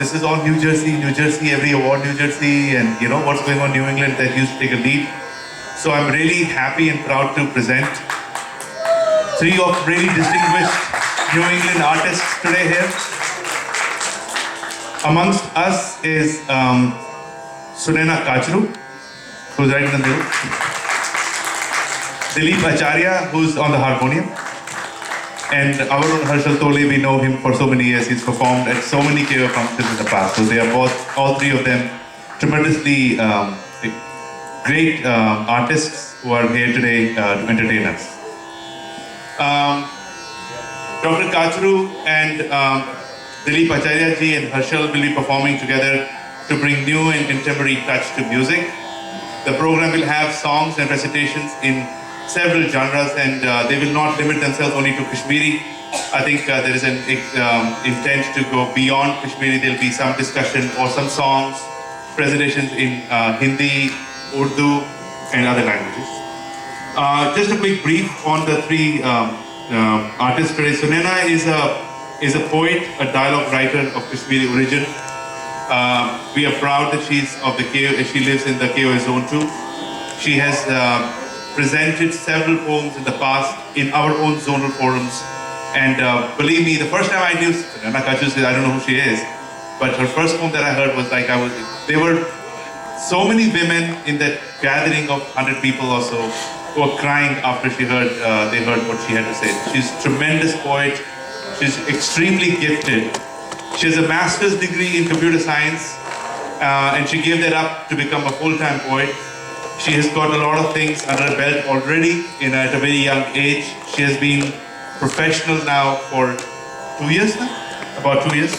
This is all New Jersey, New Jersey, every award New Jersey, and you know what's going on New England that used to take a lead. So I'm really happy and proud to present three of really distinguished New England artists today here. Amongst us is Sunaina Kachru, who's right in the middle. Dilip Acharya, who's on the harmonium. And our own Harshal Tole, we know him for so many years. He's performed at so many KOA functions in the past. So they are both, all three of them, tremendously great artists who are here today to entertain us. Dr. Kachru and Dilip Acharya ji and Harshal will be performing together to bring new and contemporary touch to music. The program will have songs and recitations in several genres, and they will not limit themselves only to Kashmiri. I think there is an intent to go beyond Kashmiri. There will be some discussion or some songs, presentations in Hindi, Urdu, and other languages. Just a quick brief on the three artists today. Sunaina is a poet, a dialogue writer of Kashmiri origin. We are proud that she's of the KOA. She lives in the KOA Zone 2. She has presented several poems in the past in our own zonal forums. And believe me, the first time I knew Sunaina Kachru, I don't know who she is, but her first poem that I heard was like, there were so many women in that gathering of 100 people or so who were crying after they heard what she had to say. She's a tremendous poet. She's extremely gifted. She has a master's degree in computer science, and she gave that up to become a full-time poet. She has got a lot of things under her belt already at a very young age. She has been professional now for 2 years now, about 2 years.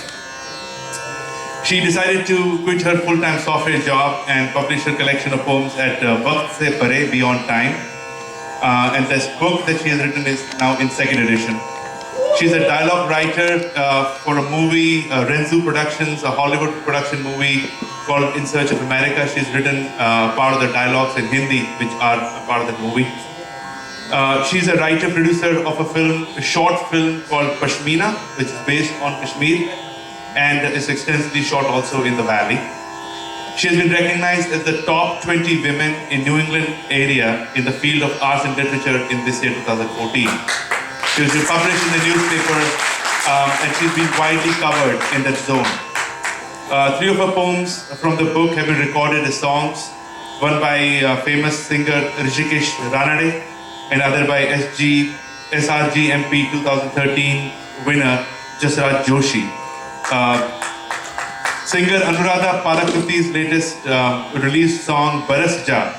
She decided to quit her full-time software job and publish her collection of poems at Waqt Se Pare, Beyond Time. And this book that she has written is now in second edition. She's a dialogue writer for a movie, Renzu Productions, a Hollywood production movie called In Search of America. She's written part of the dialogues in Hindi, which are a part of the movie. She's a writer-producer of a short film called Pashmina, which is based on Kashmir, and is extensively shot also in the Valley. She has been recognized as the top 20 women in New England area in the field of arts and literature in this year, 2014. She was published in the newspaper, and she's been widely covered in that zone. Three of her poems from the book have been recorded as songs, one by famous singer Rishikesh Ranade, and other by SRG MP 2013 winner Jasraj Joshi. Singer Anuradha Padakruti's latest released song Baras Ja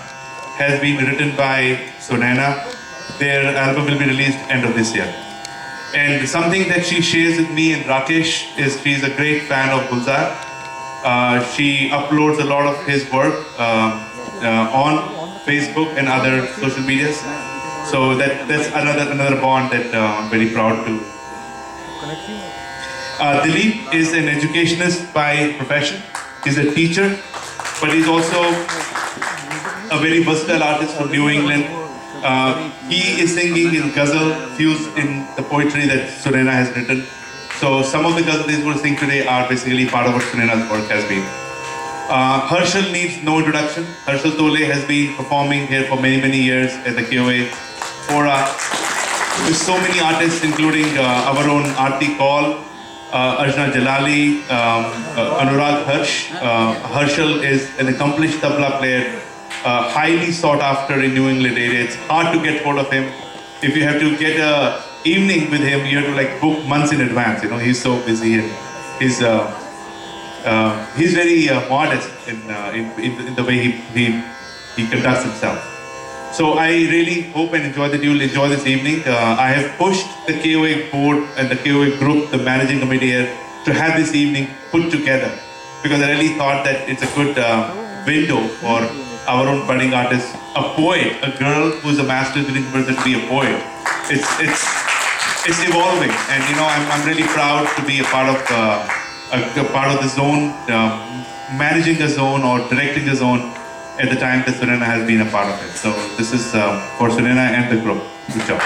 has been written by Sunaina. Their album will be released end of this year. And something that she shares with me and Rakesh is she's a great fan of Gulzar. She uploads a lot of his work on Facebook and other social medias. So that's another bond that I'm very proud to. Dilip is an educationist by profession. He's a teacher, but he's also a very versatile artist from New England. He is singing in ghazal fused in the poetry that Sunaina has written. So some of the ghazals he's going to sing today are basically part of what Sunaina's work has been. Harshal needs no introduction. Harshal Tole has been performing here for many years at the KOA Fora with so many artists, including our own Aarti Kaul, Arjuna Jalali, Anurag Harsh. Harshal is an accomplished tabla player, highly sought after in New England area. It's hard to get hold of him. If you have to get a evening with him, you have to like book months in advance. You know, he's so busy and he's very modest in the way he conducts himself. So I really hope and enjoy that you will enjoy this evening. I have pushed the KOA board and the KOA group, the managing committee here, to have this evening put together because I really thought that it's a good window for our own budding artist, a poet, a girl who's a master's degree person to be a poet. It's evolving, and you know I'm really proud to be a part of the zone, managing a zone or directing a zone at the time that Sunaina has been a part of it. So this is for Sunaina and the group. Good job.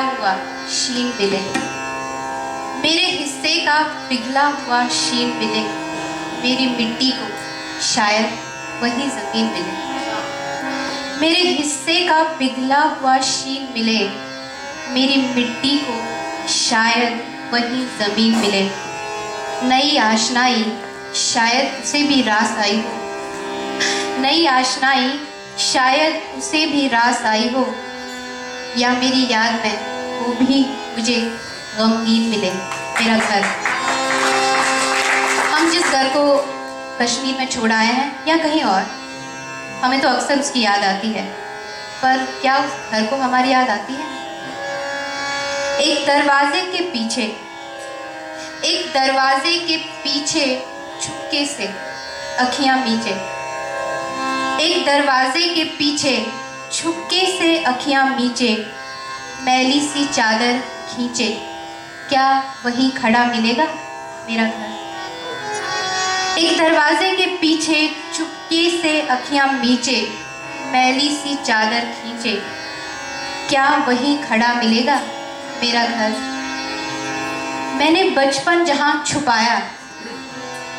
हुआ शीन मिले, मेरे हिस्से का पिघला हुआ शीन मिले, मेरी मिट्टी को शायद वही ज़मीन मिले। मेरे हिस्से का पिघला हुआ शीन मिले, मेरी मिट्टी को शायद वही ज़मीन मिले। नई आशनाई शायद उसे भी रास आई हो, नई आशनाई शायद उसे भी रास आई हो, या मेरी याद में वो भी मुझे गमगीन मिले। मेरा घर, हम जिस घर को कश्मीर में छोड़ आए हैं या कहीं और, हमें तो अक्सर उसकी याद आती है, पर क्या उस घर को हमारी याद आती है? एक दरवाजे के पीछे, एक दरवाजे के पीछे चुपके से अखियां मीचे, एक दरवाजे के पीछे छुपके से अखियां मीचे, मैली सी चादर खींचे, क्या वहीं खड़ा मिलेगा मेरा घर? एक दरवाजे के पीछे चुपके से अखियां मीचे, मैली सी चादर खींचे, क्या वहीं खड़ा मिलेगा मेरा घर? मैंने बचपन जहाँ छुपाया,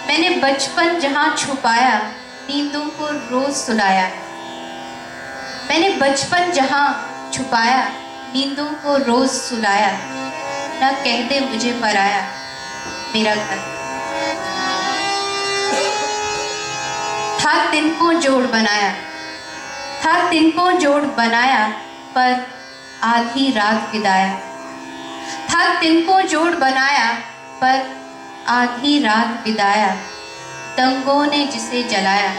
मैंने बचपन जहाँ छुपाया, नींदों को रोज सुलाया। मैंने बचपन जहाँ छुपाया, नींदों को रोज सुलाया, न कह दे मुझे पराया मेरा घर। था तिनको जोड़ बनाया, था तिनको जोड़ बनाया, पर आधी रात बिदाया। था तिनको जोड़ बनाया, पर आधी रात बिदाया, दंगों ने जिसे जलाया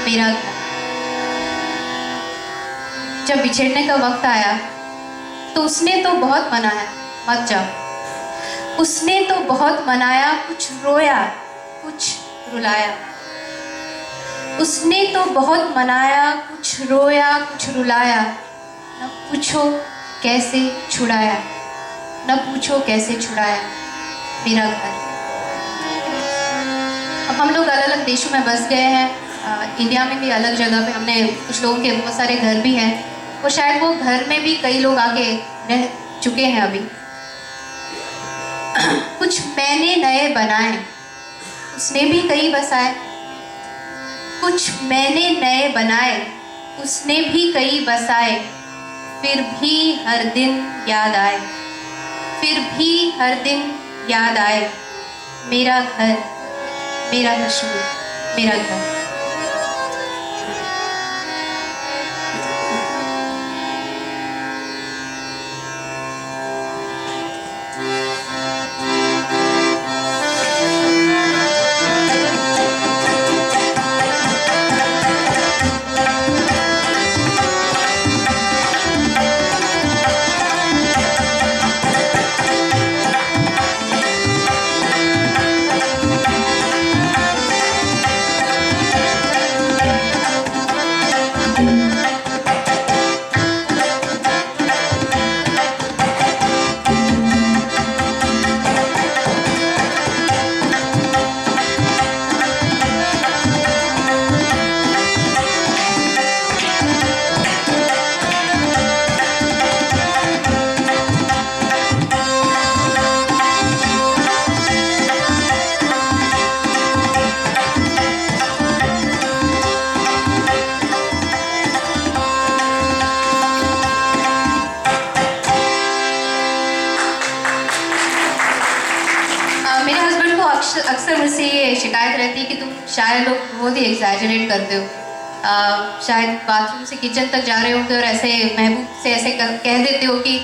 मेरा घर। जब बिछड़ने का वक्त आया तो उसने तो बहुत मनाया मत जाओ, उसने तो बहुत मनाया, कुछ रोया कुछ रुलाया। उसने तो बहुत मनाया, कुछ रोया कुछ रुलाया, न पूछो कैसे छुड़ाया, न पूछो कैसे छुड़ाया मेरा घर। अब हम लोग अलग अलग देशों में बस गए हैं, इंडिया में भी अलग जगह पे हमने, कुछ लोगों के बहुत सारे घर भी हैं, और शायद वो घर में भी कई लोग आके रह चुके हैं अभी। कुछ मैंने नए बनाए, उसने भी कई बसाए। कुछ मैंने नए बनाए, उसने भी कई बसाए, फिर भी हर दिन याद आए, फिर भी हर दिन याद आए मेरा घर, मेरा कश्मीर, मेरा घर। अक्सर मुझसे ये शिकायत रहती है कि तुम शायद लोग बहुत ही एग्जैजरेट करते हो। शायद बाथरूम से किचन तक जा रहे होते और ऐसे महबूब से ऐसे कह देते हो कि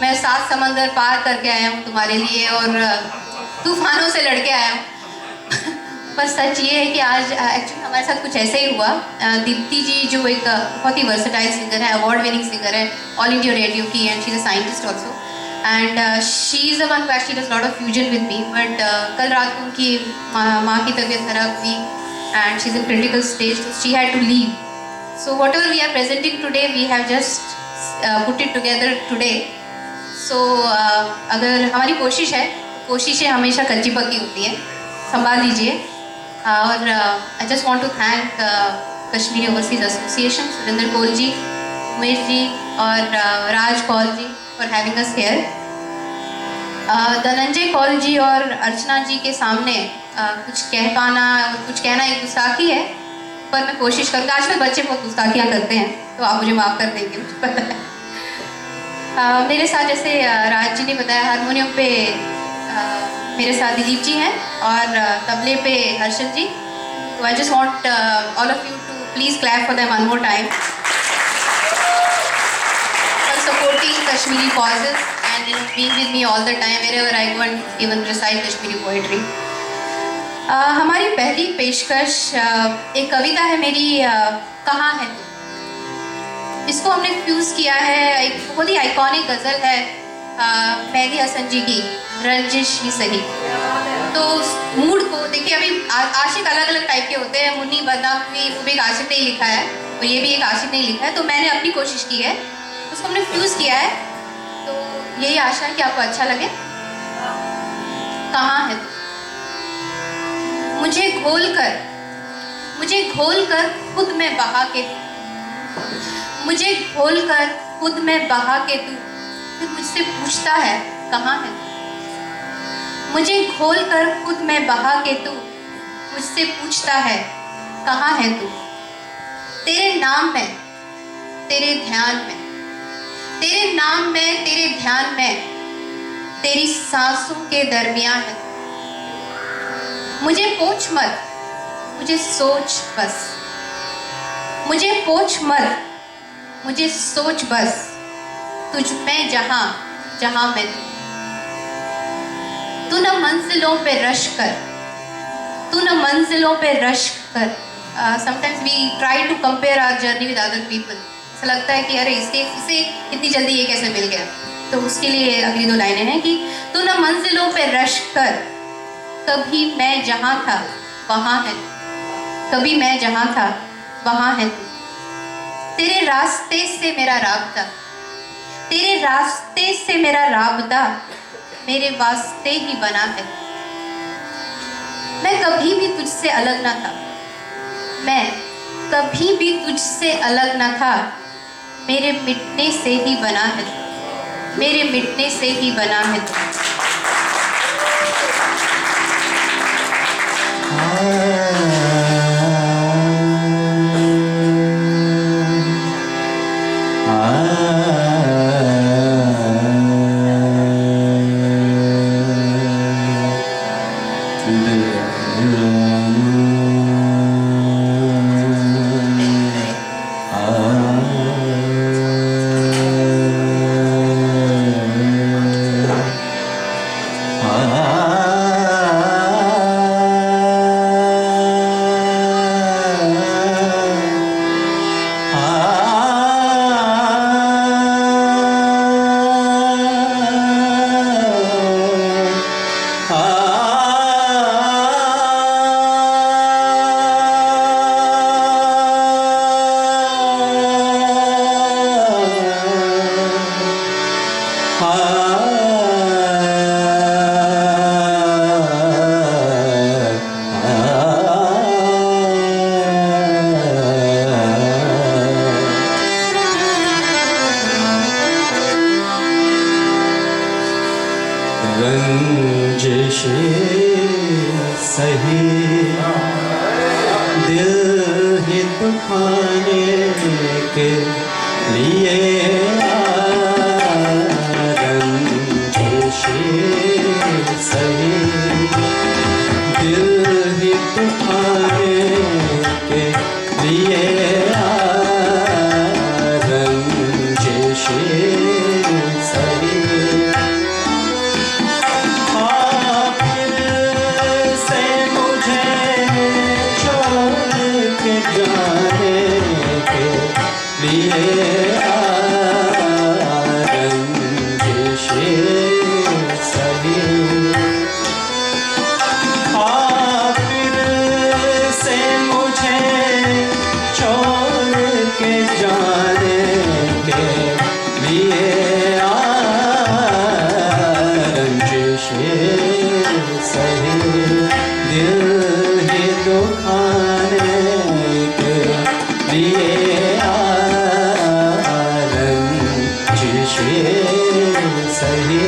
मैं 7 समंदर पार करके आया हूँ तुम्हारे लिए और तूफानों से लड़के आया हूँ। पर सच ये है कि आज एक्चुअली हमारे साथ कुछ ऐसे ही हुआ। दीप्ति जी जो एक बहुत ही वर्सेटाइल सिंगर है, अवार्ड विनिंग सिंगर है, ऑल इंडिया रेडियो की, and she is a scientist also, and she is a one who actually does lot of fusion with me. But कल रात को उनकी माँ की तबीयत खराब हुई and she is in critical stage, so she had to leave. So whatever we are presenting today, we have just put it together today. So अगर हमारी कोशिश है, कोशिशें हमेशा कच्ची पक्की होती हैं, संभाल लीजिए। और I just want to thank Kashmiri overseas association, Surendra Kaul ji, Umesh ji और राज कौल जी, for having us here. Dhananjay Kaul जी और अर्चना जी के सामने कुछ कह पाना और कुछ कहना एक गुस्ताखी है, पर मैं कोशिश करूँगा। आजकल बच्चे बहुत गुस्ताखियाँ करते हैं, तो आप मुझे माफ़ कर देंगे, मुझे पता है। मेरे साथ जैसे राज जी ने बताया, हारमोनियम पे मेरे साथ दिलीप जी हैं और तबले पे हर्षल जी। तो I just want all of you to please clap for them one more time for supporting Kashmiri causes and being with me all the time wherever I go and even recite Kashmiri poetry. हमारी पहली पेशकश एक कविता है मेरी, कहाँ है तू। इसको हमने फ्यूज़ किया है, एक बहुत ही आइकॉनिक गज़ल है मेहदी हसन जी की, रंजिश ही सही। तो मूड को देखिए, अभी आशिक अलग अलग टाइप के होते हैं। मुन्नी बदनामी, वो भी एक आशिक ने ही लिखा है और ये भी एक आशिक ने ही लिखा है। तो मैंने अपनी कोशिश की है, उसको हमने फ्यूज़ किया है। तो यही आशा है कि आपको अच्छा लगे। कहाँ है तू, मुझे घोल कर खुद में बहा के तू, मुझे घोल कर खुद में बहा के तू फिर मुझसे पूछता है कहाँ है तू। मुझे घोल कर खुद में बहा के तू मुझसे पूछता है कहाँ है तू। तेरे नाम में, तेरे ध्यान में, तेरे नाम में, तेरे ध्यान में, तेरी सांसों के दरमियां है। मुझे पोछ मत, मुझे सोच बस, मुझे पोछ मत, मुझे सोच बस, तुझ में जहां जहां मैं तू न मंजिलों पे रश कर, तू न मंजिलों पे रश कर। Sometimes we try to compare our journey with other people. ऐसा लगता है कि अरे इसे इतनी जल्दी ये कैसे मिल गया। तो उसके लिए अगली दो लाइनें हैं कि तू न मंजिलों पे रश कर, कभी मैं जहाँ था वहाँ है, कभी मैं जहाँ था वहाँ है तू। तेरे रास्ते से मेरा राबता, तेरे रास्ते से मेरा राबता मेरे वास्ते ही बना है। मैं कभी भी तुझसे अलग ना था, मैं कभी भी तुझसे अलग ना था, मेरे मिटने से ही बना है, मेरे मिटने से ही बना है तू। रंजिश सही दिल ही दुखाने के लिए, रंजिश सही दिल ही दुखाने के लिए, रंजिश सही लिए सही।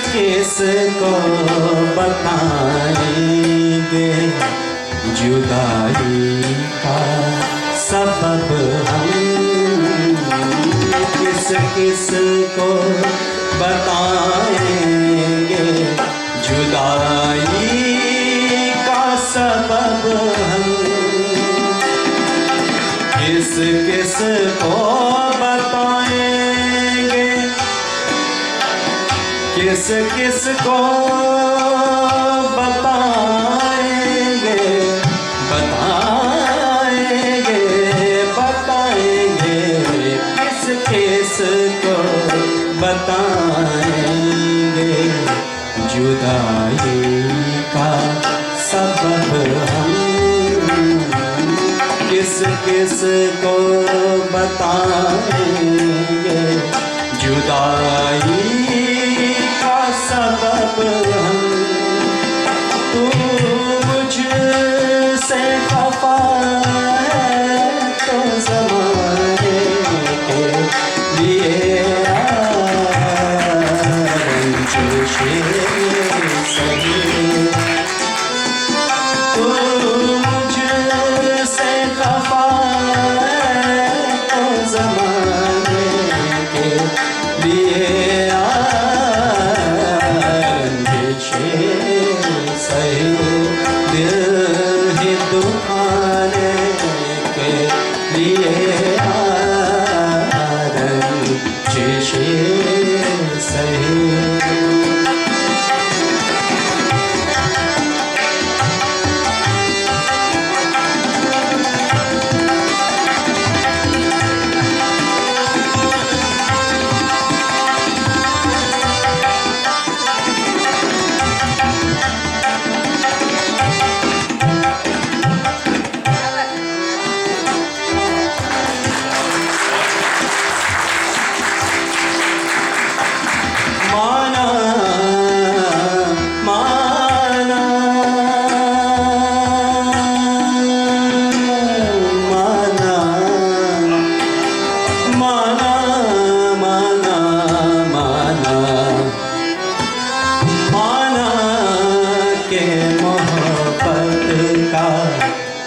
किस को बताएंगे जुदाई का सबब हम, किस किस को बताएंगे जुदाई का सबब हम, किस किस को बताएंगे, किस किस को बताएंगे, बताएंगे, बताएंगे, किस किस को बताएंगे जुदाई का सबब हम, किस किस को बताएंगे जुदाई सबब हम। तू मुझसे खफा है तो ज़माने के लिए रंजिशे सही। तू मुझसे खफा है तो ज़माने के लिए सही। दिल ही दुखाने के लिए रंजिशे सही।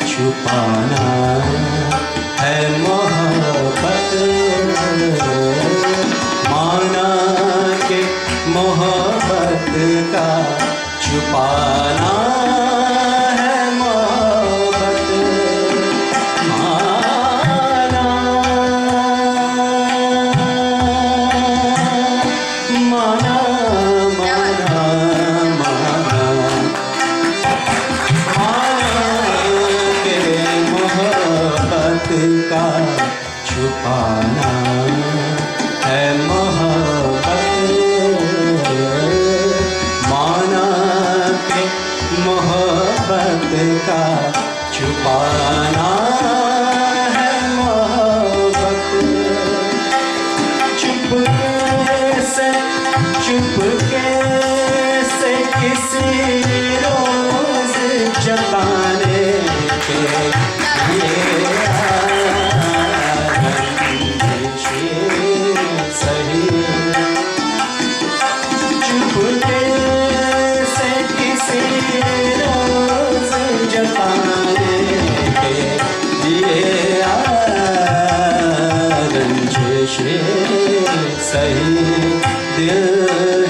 छुपाना है मोहब्बत, माना के मोहब्बत का छुपाना है मोहब्बत, माना माना माना माना का छुपाना है मोहब्बत, माना के मोहब्बत का छुपाना है मोहब्बत। चुपके से किसी रोज जताने के लिए सही। चुपके से किसी रोज जताने के लिए रंजिशे सही। दिल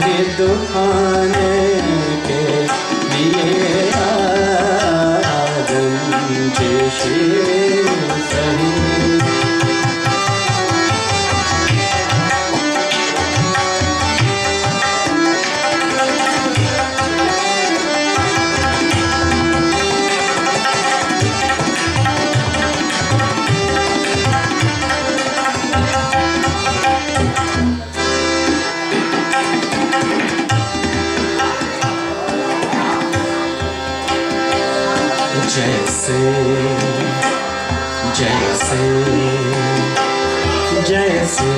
ही दुखाने के लिए रंजिशे सही। जैसे जैसे जैसे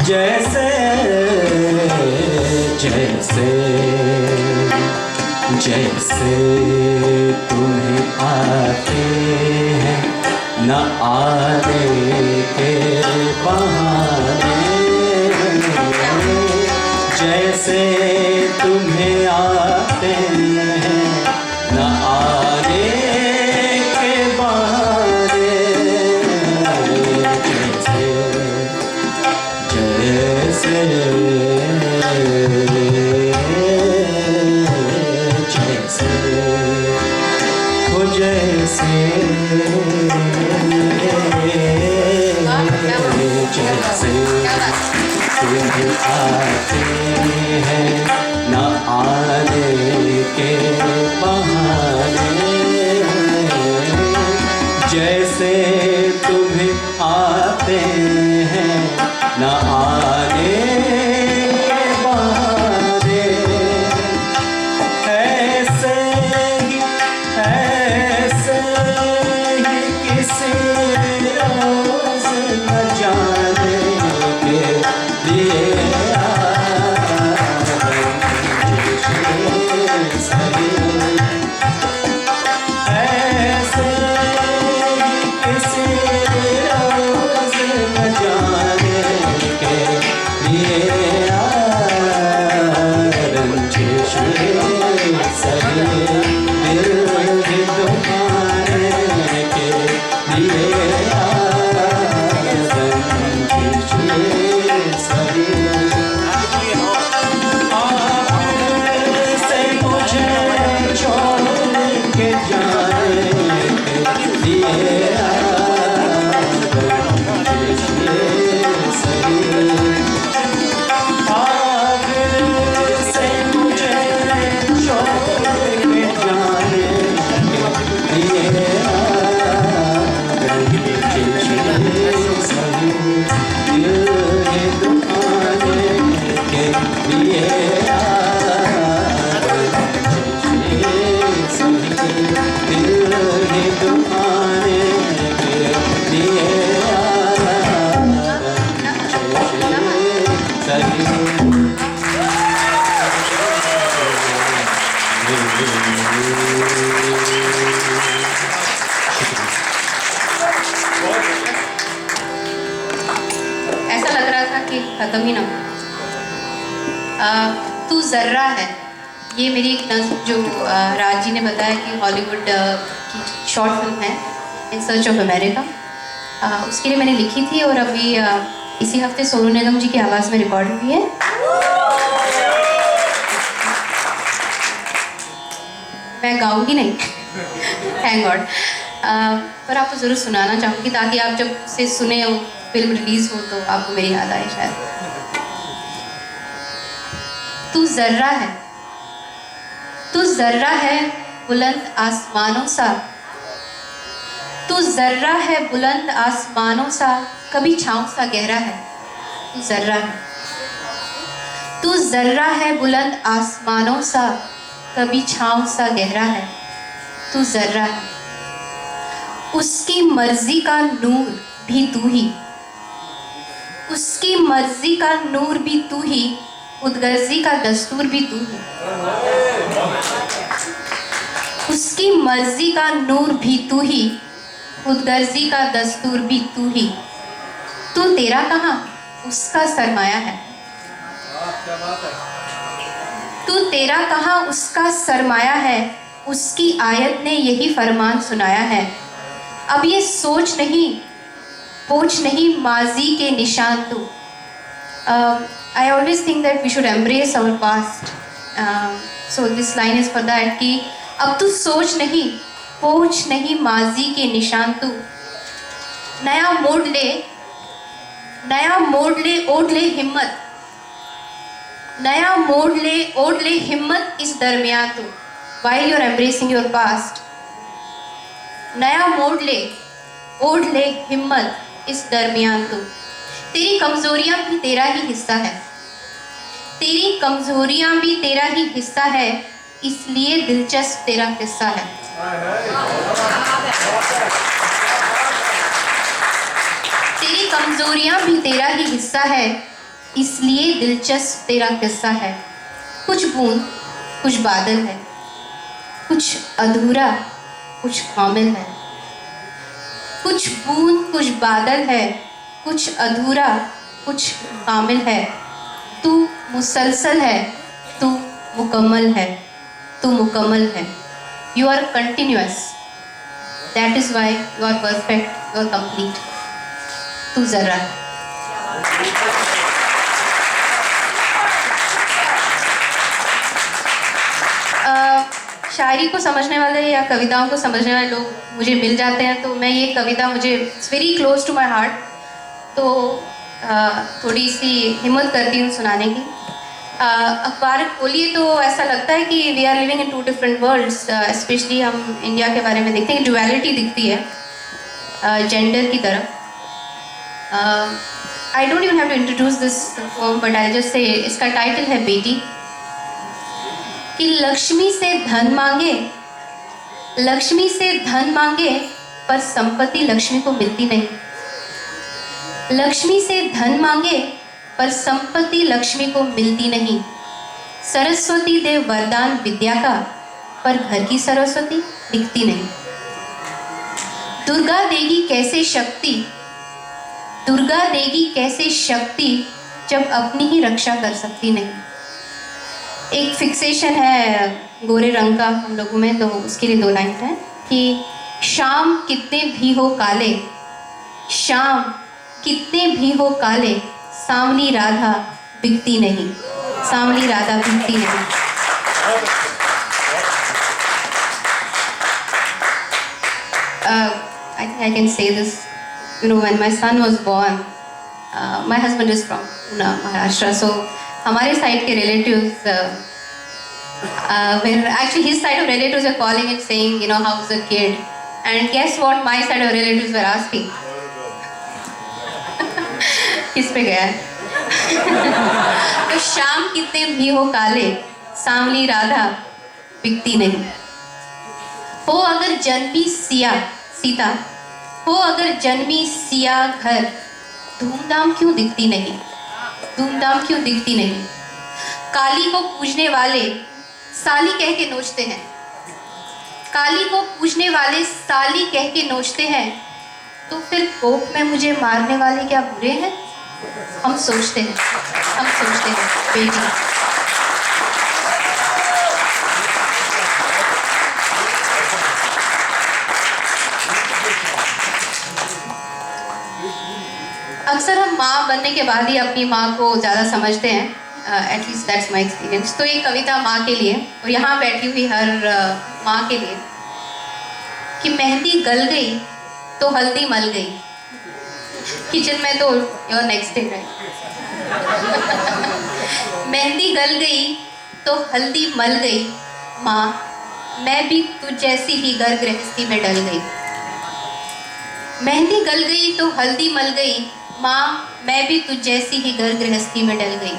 जैसे जैसे जैसे तुम्हें आते हैं न आने के बहाने, जैसे तुम्हें आते हैं न आने के बहाने, जैसे जैसे वो जैसे जैसे तुम्हें आते हैं न आने के बहाने, जैसे तुम्हें आते हैं न आने के बहाने, ऐसे ही किसी रोज न जाने के लिए सही, ऐसे ही किसी रोज न जाने के लिए रंजिश सही, दिल की दुकाने के लिए रंजिश सही, आपसे मुझे छोड़ के जाने के लिए रंजिश सही, आपसे मुझे छोड़ के जाने के लिए रंजिश सही, दिल की दुकाने के लिए रंजिश सही, दिल की दुकाने के लिए रंजिश सही। ऐसा लग रहा था कि खत्म ही ना हो। तू जर्रा है, ये मेरी एक नज़्म जो राज जी ने बताया कि हॉलीवुड की शॉर्ट फिल्म है इन सर्च ऑफ अमेरिका, उसके लिए मैंने लिखी थी और अभी इसी हफ्ते सोनू निगम जी की आवाज़ में रिकॉर्ड हुई है। मैं गाऊंगी नहीं थैंक गॉड, पर आपको ज़रूर सुनाना चाहूँगी ताकि आप जब उसे सुने हो, फिल्म रिलीज़ हो तो आपको मेरी याद आए शायद। तू जर्रा है, तू जर्रा है बुलंद आसमानों सा, तू जर्रा है बुलंद आसमानों सा, कभी छाँव सा गहरा है। तू जर्रा है, तू जर्रा है बुलंद आसमानों सा, कभी छाँव सा गहरा है। तू जर्रा है, उसकी मर्जी का नूर भी तू ही, उसकी मर्जी का नूर भी तू ही, खुदगर्जी का दस्तूर भी तू ही। उसकी मर्जी का नूर भी तू ही, खुदगर्जी का दस्तूर भी तू ही। तू तेरा कहाँ उसका सरमाया है, तू तेरा कहाँ उसका सरमाया है, उसकी आयत ने यही फरमान सुनाया है। अब ये सोच नहीं पोछ नहीं माजी के निशान तू। I always think that we should embrace our past. So this line is for that कि अब तू सोच नहीं पोछ नहीं माजी के निशान तू। नया मोड़ ले ओढ़ ले हिम्मत, नया मोड़ ले ओढ़ ले हिम्मत इस दरमियान तू। While you're embracing your past, नया मोड़ ले ओढ़ ले हिम्मत इस दरमियान तू। तेरी कमजोरियां भी तेरा ही हिस्सा है, तेरी कमजोरियां भी तेरा ही हिस्सा है, इसलिए दिलचस्प तेरा किस्सा है। तेरी कमजोरियां भी तेरा ही हिस्सा है, इसलिए दिलचस्प तेरा किस्सा है। कुछ बूंद कुछ बादल है, कुछ अधूरा कुछ कामिल है। कुछ बूंद कुछ बादल है, कुछ अधूरा कुछ कामिल है। तू मुसलसल है, तू मुकम्मल है, तू मुकम्मल है। You are continuous, that is why you are perfect, you are complete. तू जरा शायरी को समझने वाले या कविताओं को समझने वाले लोग मुझे मिल जाते हैं, तो मैं ये कविता मुझे it's very close to my heart, तो थोड़ी सी हिम्मत करती हूँ सुनाने की। अखबार खोलिए तो ऐसा लगता है कि we are living in two different worlds. Specially हम इंडिया के बारे में देखते हैं, ड्युअलिटी दिखती है जेंडर की तरफ। I don't even have to introduce this poem, but I just say इसका टाइटल है बेटी। कि लक्ष्मी से धन मांगे, लक्ष्मी से धन मांगे, पर संपत्ति लक्ष्मी को मिलती नहीं। लक्ष्मी से धन मांगे, पर संपत्ति लक्ष्मी को मिलती नहीं। सरस्वती दे वरदान विद्या का, पर घर की सरस्वती दिखती नहीं। दुर्गा देगी कैसे शक्ति, दुर्गा देगी कैसे शक्ति, जब अपनी ही रक्षा कर सकती नहीं। एक फिक्सेशन है गोरे रंग का हम लोगों में, तो उसके लिए 2 लाइन है कि शाम कितने भी हो काले, शाम कितने भी हो काले, सांवली राधा बिकती नहीं, सांवली राधा बिकती नहीं। I think I can say this. You know, when my son was born, my husband is from Maharashtra, so हमारे साइड के relatives, actually his side of relatives were calling and saying, you know, how's the kid? And guess what my side of relatives were asking? किस पे गया है? तो शाम कितने भी हो काले, सांवली राधा बिकती नहीं। हो अगर जन्मी सीता, हो अगर जन्मी सिया घर, धूमधाम क्यों दिखती नहीं, धूमधाम क्यों दिखती नहीं। काली को पूजने वाले साली कह के नोचते हैं, काली को पूजने वाले साली कह के नोचते हैं, तो फिर कोप में मुझे मारने वाले क्या बुरे हैं। हम सोचते हैं बेटी। अक्सर हम माँ बनने के बाद ही अपनी माँ को ज़्यादा समझते हैं, एटलीस्ट दैट्स माई एक्सपीरियंस। तो ये कविता माँ के लिए और यहाँ बैठी हुई हर माँ के लिए। कि मेहंदी गल गई तो हल्दी मल गई। किचन में तो योर नेक्स्ट डे है। मेहंदी गल गई तो हल्दी मल गई, माँ मैं भी तुझ जैसी ही घर गृहस्थी में डल गई। मेहंदी गल गई तो हल्दी मल गई, माँ मैं भी तुझ जैसी ही घर गृहस्थी में डल गई।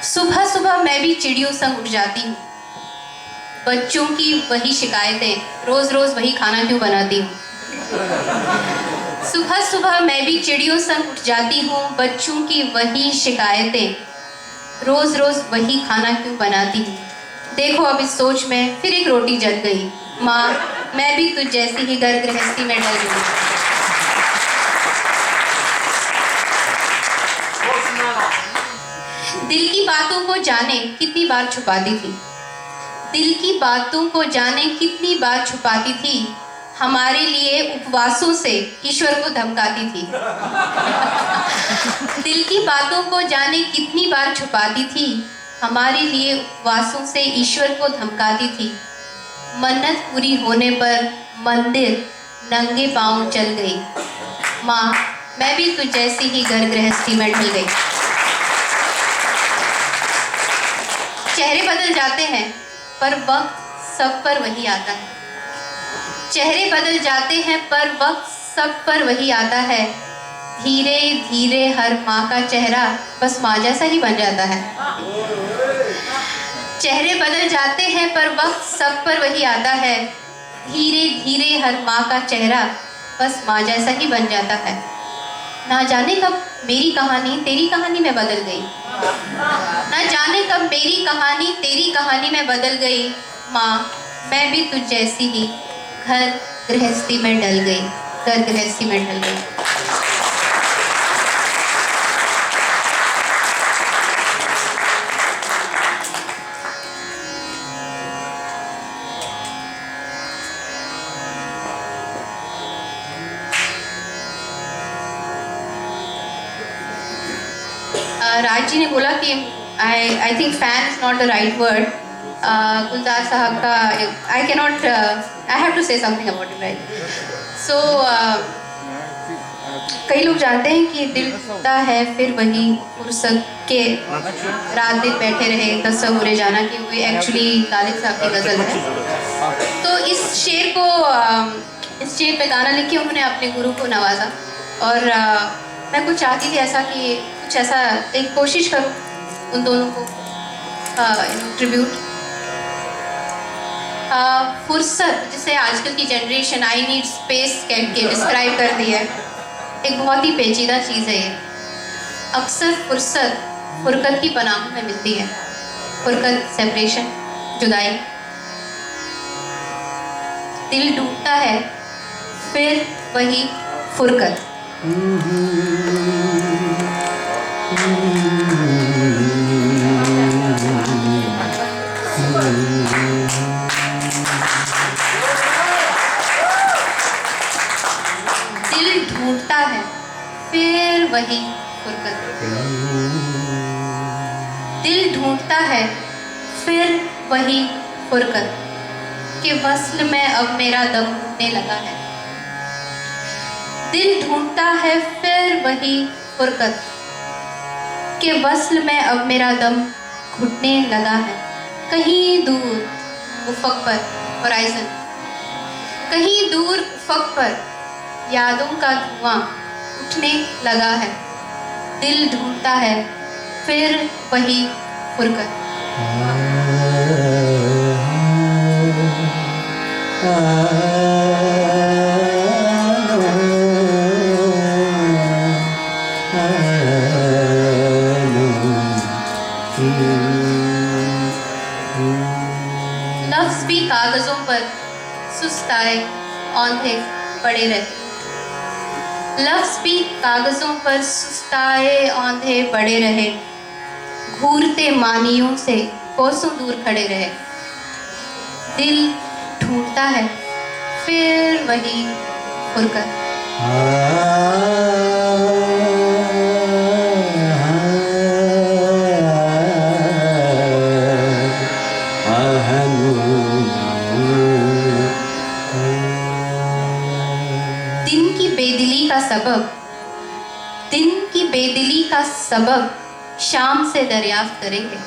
सुबह सुबह मैं भी चिड़ियों संग उठ जाती हूँ, बच्चों की वही शिकायतें, रोज रोज वही खाना क्यों बनाती हूँ। सुबह सुबह मैं भी चिड़ियों संग उठ जाती हूँ, बच्चों की वही शिकायतें, रोज रोज वही खाना क्यों बनाती हूँ। देखो अब इस सोच में फिर एक रोटी जल गई, माँ मैं भी तुझ जैसी ही घर गृहस्थी में डल गई। दिल की बातों को जाने कितनी बार छुपाती थी, दिल की बातों को जाने कितनी बार छुपाती थी, हमारे लिए उपवासों से ईश्वर को धमकाती थी। दिल की बातों को जाने कितनी बार छुपाती थी, हमारे लिए उपवासों से ईश्वर को धमकाती थी। मन्नत पूरी होने पर मंदिर नंगे पांव चल गई, माँ मैं भी तुझ जैसी ही घर गृहस्थी में ढल गई। चेहरे बदल जाते हैं पर वक्त सब पर वही आता है, चेहरे बदल जाते हैं पर वक्त सब पर वही आता है। धीरे धीरे हर माँ का चेहरा बस माँ जैसा ही बन जाता है। चेहरे बदल जाते हैं पर वक्त सब पर वही आता है, धीरे धीरे हर माँ का चेहरा बस माँ जैसा ही बन जाता है। ना जाने कब मेरी कहानी तेरी कहानी में बदल गई, ना जाने कब मेरी कहानी तेरी कहानी में बदल गई। माँ मैं भी तुझ जैसी ही घर गृहस्थी में ढल गई, घर गृहस्थी में ढल गई। राज जी ने बोला कि I think fan is not the right word. Gulzar साहब का I cannot I have to say something about it, right. So कई लोग जानते हैं कि दिल टूटता है फिर वही फुर्सत के रात दिन बैठे रहे तस्वुरे जाना, कि वो एक्चुअली गालिब साहब की गज़ल है। तो इस शेर पे गाना लिख के उन्होंने अपने गुरु को नवाजा, और मैं कुछ चाहती थी ऐसा कि कुछ ऐसा एक कोशिश करूँ उन दोनों को ट्रिब्यूट। फुर्सत जिसे आजकल की जनरेशन आई नीड स्पेस कह के डिस्क्राइब कर दी है, एक बहुत ही पेचीदा चीज़ है ये। अक्सर फुर्सत की पनाहों में मिलती है। फुर्सत, सेपरेशन, जुदाई। दिल टूटता है फिर वही फुर्सत। दिल ढूंढता है फिर वही फुर्सत। दिल ढूंढता है फिर वही फुर्सत, कि वस्ल में अब मेरा दम घुटने लगा है। दिल ढूंढता है फिर वही फुर्सत, के वस्ल में अब मेरा दम घुटने लगा है। कहीं दूर उफ़क़ पर होराइज़न, कहीं दूर उफ़क़ पर यादों का धुआं उठने लगा है। दिल ढूंढता है फिर वही फुर्सत। लफ्ज़ भी कागज़ों पर सुस्ताए औंधे पड़े रहे। लफ्ज़ भी कागज़ों पर सुस्ताए औंधे पड़े रहे। घूरते मानियों से कोसों दूर खड़े रहे। दिल ढूंढता है फिर वही फुर्सत। दिन की बेदिली का सबब शाम से दरियाफ्त करेंगे।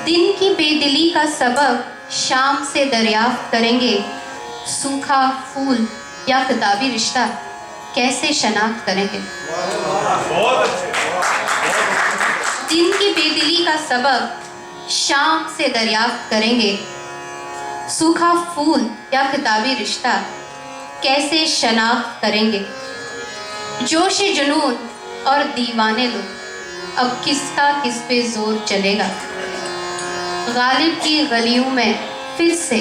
दिन की बेदिली का सबब शाम से दरियाफ्त करेंगे। सूखा फूल या किताबी रिश्ता कैसे शनाख्त करेंगे। दिन की बेदिली का सबब शाम से दरियाफ्त करेंगे। सूखा फूल या किताबी रिश्ता कैसे शनाख्त करेंगे। जोश जुनून और दीवाने लोग अब किसका किस पे जोर चलेगा। गालिब की गलियों में फिर से,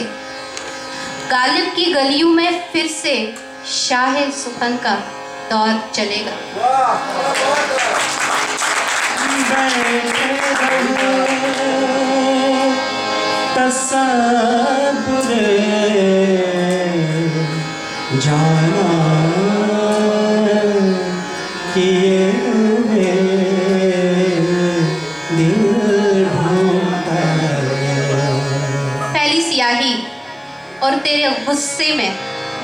गालिब की गलियों में फिर से शाहे सुखन का दौर चलेगा। तसब्बुरे जाना किए हुए दिल ढूंढता है। फैली स्याही और तेरे गुस्से में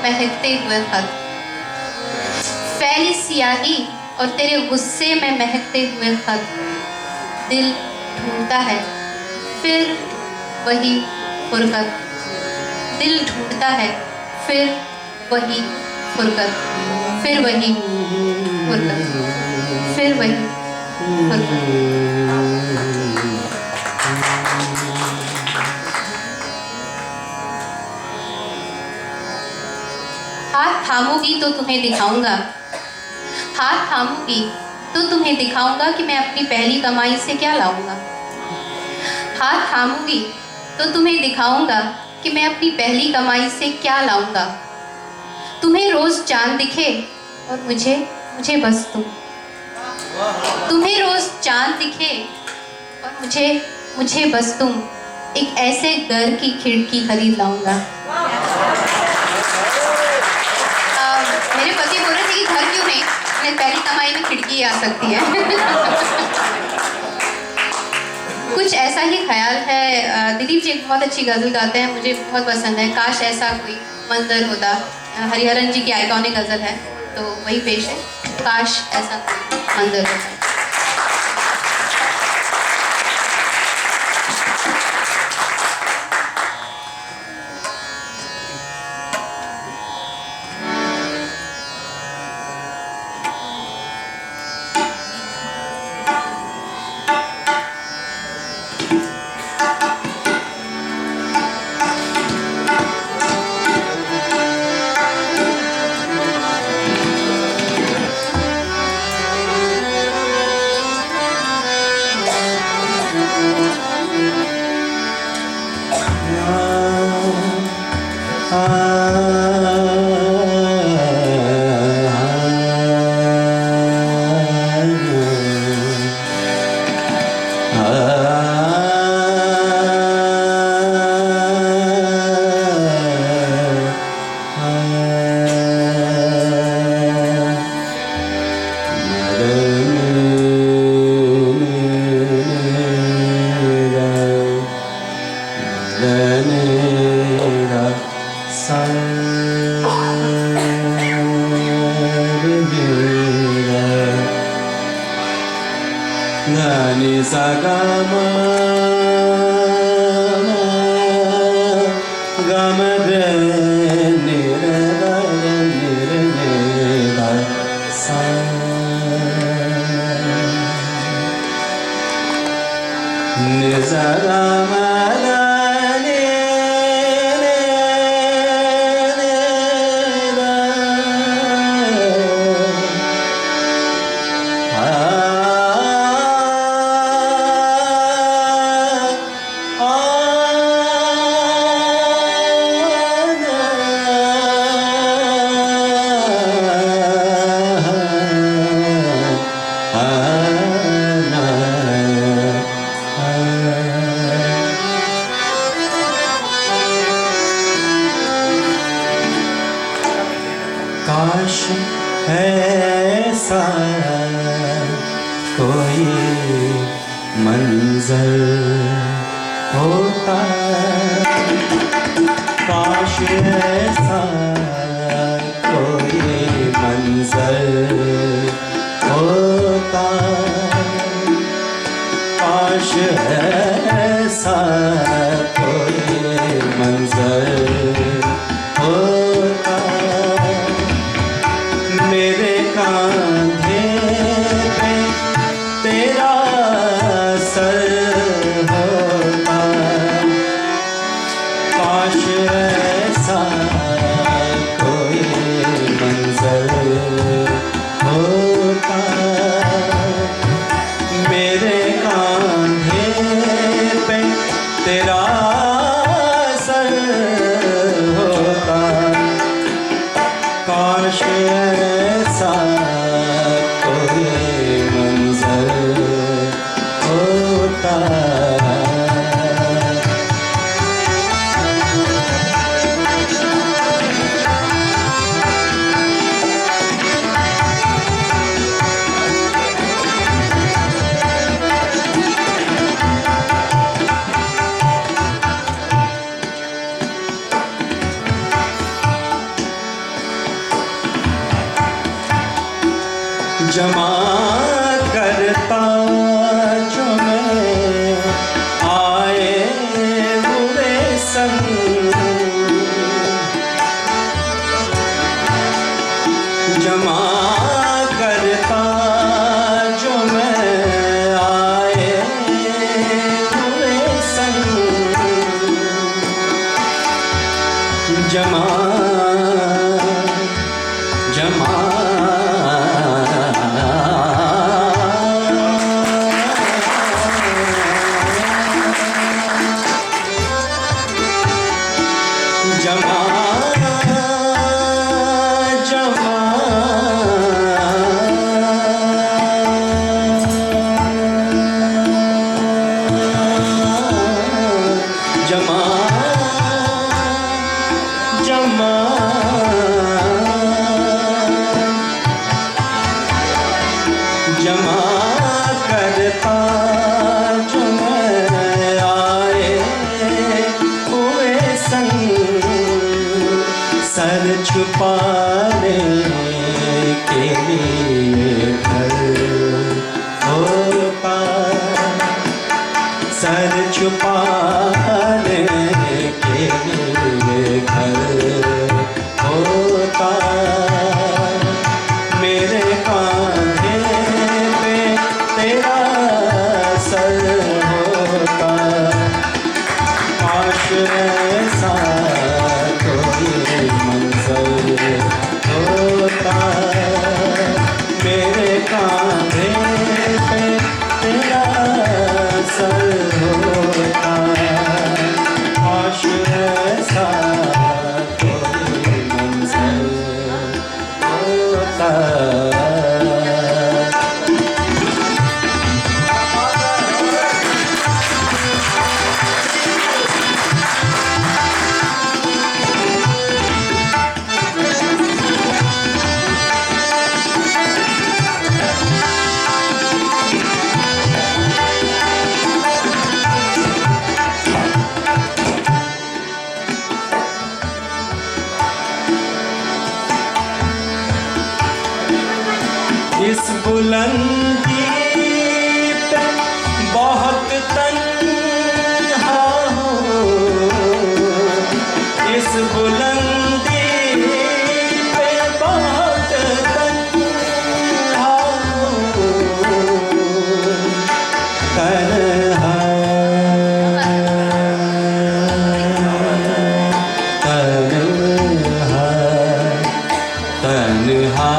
महकते हुए खत। फैली स्याही और तेरे गुस्से में महकते हुए खत। दिल ढूंढता है फिर वही फुर्सत। दिल ढूंढता है फिर वही फुर्सत। फिर वही फुर्सत। फिर वही फुर्सत। हाथ थामूंगी तो तुम्हें दिखाऊंगा, हाथ थामूंगी तो तुम्हें दिखाऊंगा कि मैं अपनी पहली कमाई से क्या लाऊंगा। हाथ थामूंगी तो तुम्हें दिखाऊंगा कि मैं अपनी पहली कमाई से क्या लाऊंगा। तुम्हें रोज चांद दिखे और मुझे मुझे बस तुम्हें रोज चांद दिखे और मुझे मुझे बस तुम, एक ऐसे घर की खिड़की खरीद लाऊंगा। मेरे पति बोल रहे थे कि घर क्यों नहीं, मैं पहली कमाई में खिड़की आ सकती है। कुछ ऐसा ही ख्याल है। दिलीप जी एक बहुत अच्छी गज़ल गाते हैं, मुझे बहुत पसंद है। काश ऐसा कोई मंजर होता, हरिहरन जी की आइकॉनिक गज़ल है, तो वही पेश है। काश ऐसा कोई मंजर होता। काश ऐसा कोई मंजर होता, काश ऐसा कोई मंजर होता, काश ऐसा कोई मंजर होता, मेरे कांधे पे तेरा सर होता, काश ऐसा कोई मंजर होता, मेरे कांधे पे तेरा सर होता, काश ऐसा कोई मंजर होता। जमा करता जो मैं आए हुए संग, जमा करता जो मैं आए हुए संग, जमा छुपाने के लिए घर होता, सर छुपाने के लिए घर होता, मेरे कांधे पे तेरा सर होता, काश ऐसा कोई मंजर होता, मेरे कांधे पे तेरा सर होता, काश ऐसा कोई मंजर होता। इस बुलंदी पे बहुत तन्हा हूँ, इस बुलंदी पे बहुत तन्हा हूँ, तन्हा तन्हा तन्हा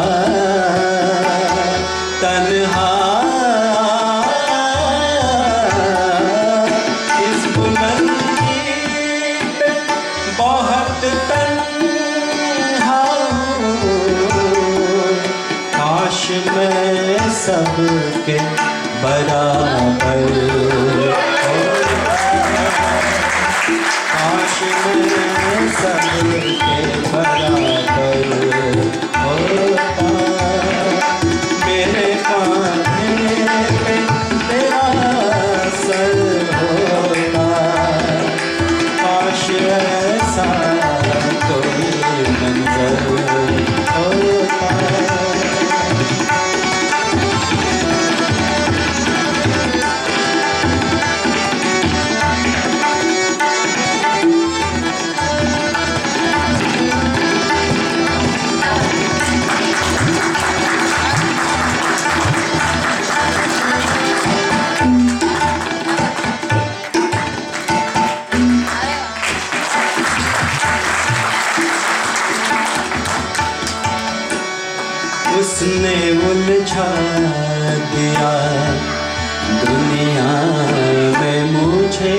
तन्हा, इस बुलंदी पे बहुत तन्हा हूँ, काश मैं सबके बराबर होता, काश मैं सबके बराबर होता, मेरे कांधे पे तेरा सर होता, काश ऐसा कोई मंजर होता। उसने उलझा दिया दुनिया में मुझे,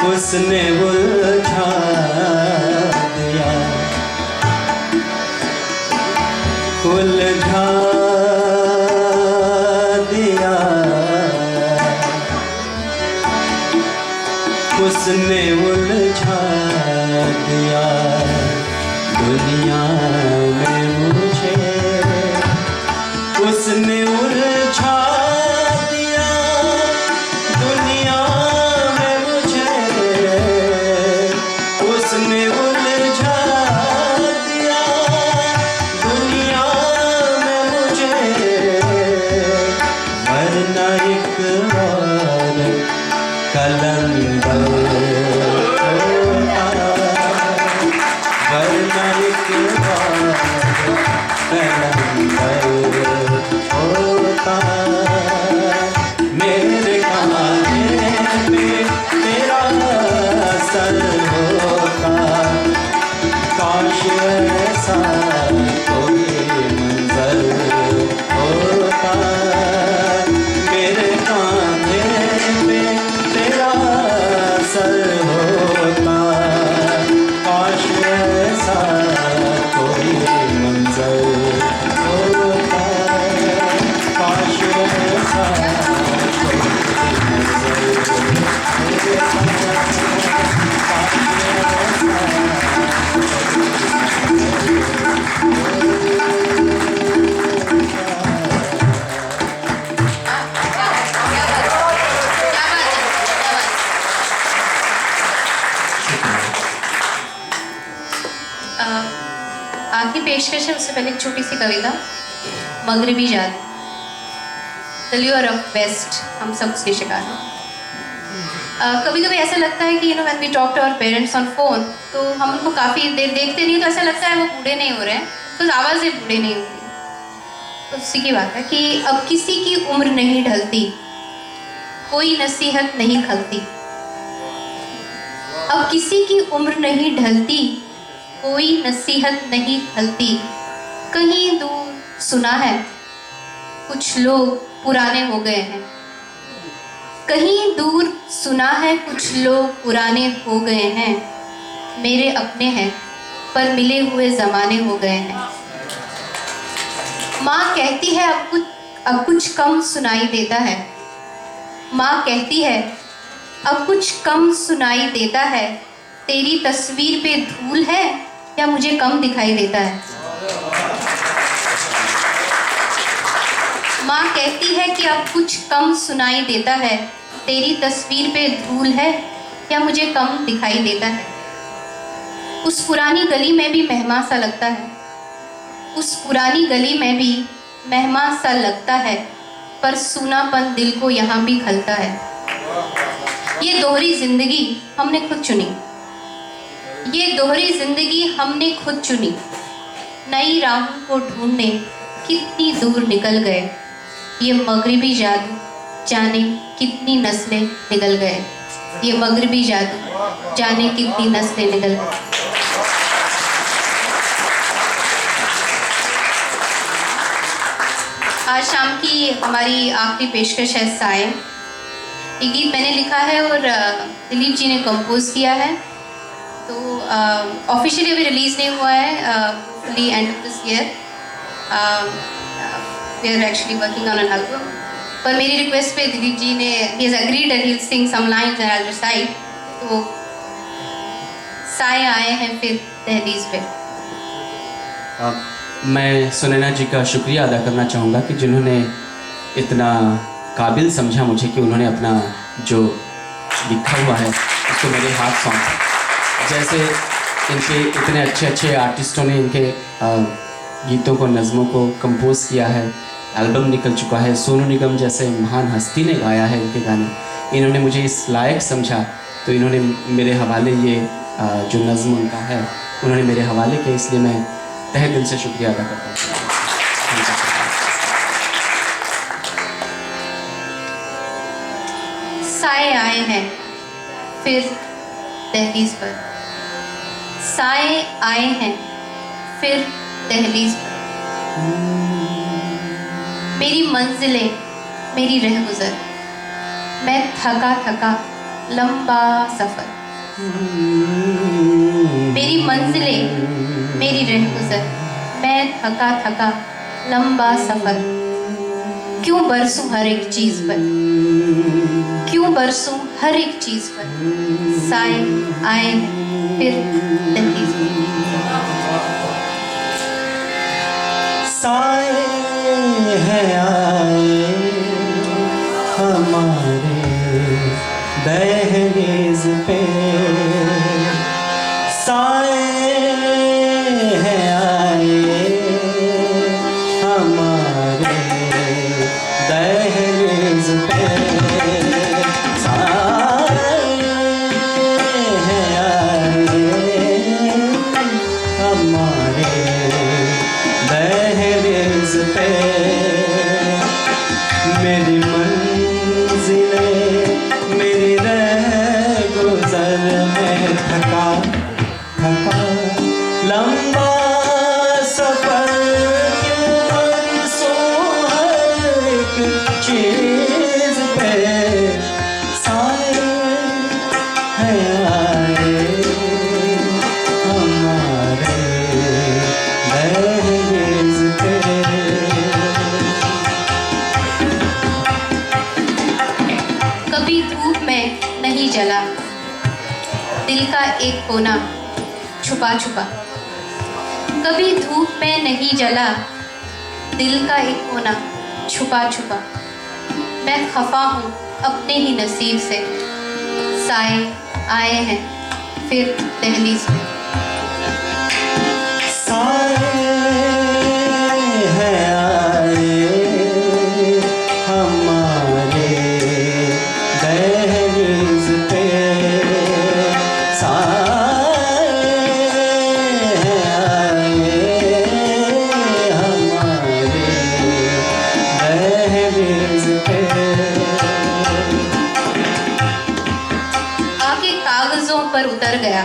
उसने उलझा दिया, उलझा दिया, उसने उलझा दिया दुनिया में मुझे, उसने उलझा दिया दुनिया में मुझे, उसने उलझा दिया दुनिया में मुझे, वरना एक और कलंदर होता, वरना एक और कलंदर होता, मेरे कांधे पे तेरा सर होता, काश ऐसा कोई मंजर होता, मेरे कांधे पे तेरा सर होता, काश ऐसा कोई मंजर होता, काश ऐसा कोई मंजर होता, काश ऐसा आखिरी पेशकश है उससे पहले एक छोटी सी कविता, मगरिबी जादू। द ल्यूर ऑफ वेस्ट, हम सब उसके शिकार हैं। कभी कभी ऐसा लगता है कि when we talk to our parents on phone, तो हम उनको काफ़ी देर देखते नहीं तो ऐसा लगता है वो बूढ़े नहीं हो रहे हैं, तो आवाज़ें बूढ़े नहीं होती। तो उसी की बात है कि अब किसी की उम्र नहीं ढलती, कोई नसीहत नहीं खलती। अब किसी की उम्र नहीं ढलती, कोई नसीहत नहीं खलती। कहीं दूर सुना है कुछ लोग पुराने हो गए हैं। कहीं दूर सुना है कुछ लोग पुराने हो गए हैं। मेरे अपने हैं पर मिले हुए ज़माने हो गए हैं। माँ कहती है अब कुछ कम सुनाई देता है। माँ कहती है अब कुछ कम सुनाई देता है। तेरी तस्वीर पे धूल है या मुझे कम दिखाई देता है। माँ कहती है कि अब कुछ कम सुनाई देता है। तेरी तस्वीर पे धूल है या मुझे कम दिखाई देता है। उस पुरानी गली में भी मेहमान सा लगता है। उस पुरानी गली में भी मेहमान सा लगता है, पर सूनापन दिल को यहाँ भी खलता है। ये दोहरी जिंदगी हमने खुद चुनी। ये दोहरी जिंदगी हमने खुद चुनी। नई राहों को ढूंढने कितनी दूर निकल गए। ये मगरिबी जादू जाने कितनी नस्लें निकल गए। ये मगरिबी जादू जाने कितनी नस्लें निकल गए। आज शाम की हमारी आखिरी पेशकश है साए। ये गीत मैंने लिखा है और दिलीप जी ने कंपोज किया है। तो ऑफिशियली अभी रिलीज़ नहीं हुआ है, fully end of this year we are actually working on an album. पर मेरी रिक्वेस्ट पे दिलीप जी ने he has agreed and he will sing some lines and I will recite. तो साए आए हैं फिर दहलीज पे। मैं सुनैना जी का शुक्रिया अदा करना चाहूँगा कि जिन्होंने इतना काबिल समझा मुझे कि उन्होंने अपना जो लिखा हुआ है उसको मेरे हाथ सौंपा। जैसे इनके इतने अच्छे अच्छे आर्टिस्टों ने इनके गीतों को, नज़मों को कंपोज किया है, एल्बम निकल चुका है। सोनू निगम जैसे महान हस्ती ने गाया है इनके गाने। इन्होंने मुझे इस लायक समझा तो इन्होंने मेरे हवाले ये जो नज़्म उनका है उन्होंने मेरे हवाले किया, इसलिए मैं तहे दिल से शुक्रिया अदा करता हूँ। साए आए हैं फिर दहलीज पर। साए आए हैं फिर दहलीज पर। मेरी मंजिलें मेरी रहगुज़र, मैं थका थका लंबा सफ़र। मेरी मंजिलें मेरी रहगुज़र, मैं थका थका लंबा सफ़र। क्यों बरसूं हर एक चीज़ पर, क्यों बरसूं हर एक चीज़ पर। साए आए हैं फिर दहलीज पर। साए हैं आए हमारे दहलीज पे। साए हैं आए हमारे दहलीज पे। साए हैं आए हमारे दहलीज पे। मेरी मंजिलें मेरी रहगुज़र, में थका थका लंबा सफ़र। क्यों बरसूं हर एक चीज़ पे। साए हैं आए हमारे दहलीज पे। कभी धूप में नहीं जला दिल का एक कोना छुपा छुपा। कभी धूप में नहीं जला दिल का एक कोना छुपा छुपा। मैं खफा हूँ अपने ही नसीब से। साए आए हैं फिर दहलीज पे। साए गया,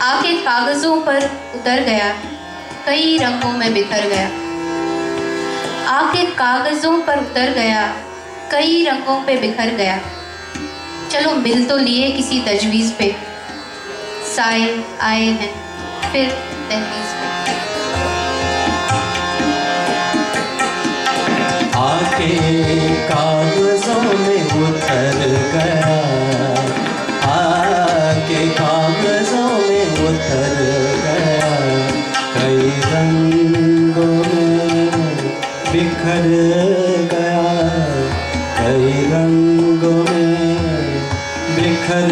आके कागजों पर उतर गया, कई रंगों में बिखर गया। आके कागजों पर उतर गया, कई रंगों पे बिखर गया। चलो मिल तो लिए किसी तजवीज़ पे, साए आए हैं फिर दहलीज पे। आके कागजों में उतर गया, आके कागजों में उतर गया, कई रंगों में बिखर गया, कई रंगों में बिखर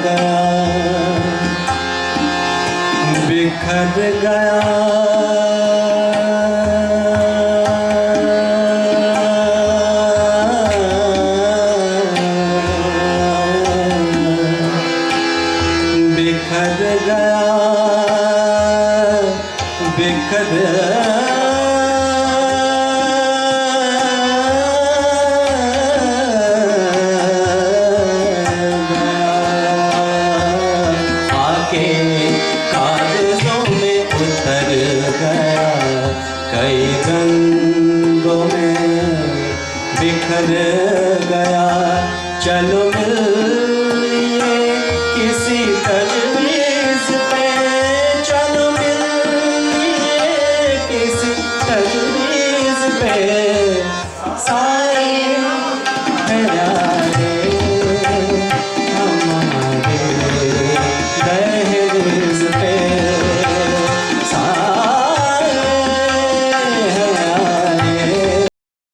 गया, बिखर गया। बिखर गया, बिखर आके कागजों में उतर गया, कई रंगों में बिखर गया। चलो मिलिए किसी तजवीज़ पे, चलो मिलिए किसी तजवीज़ पे,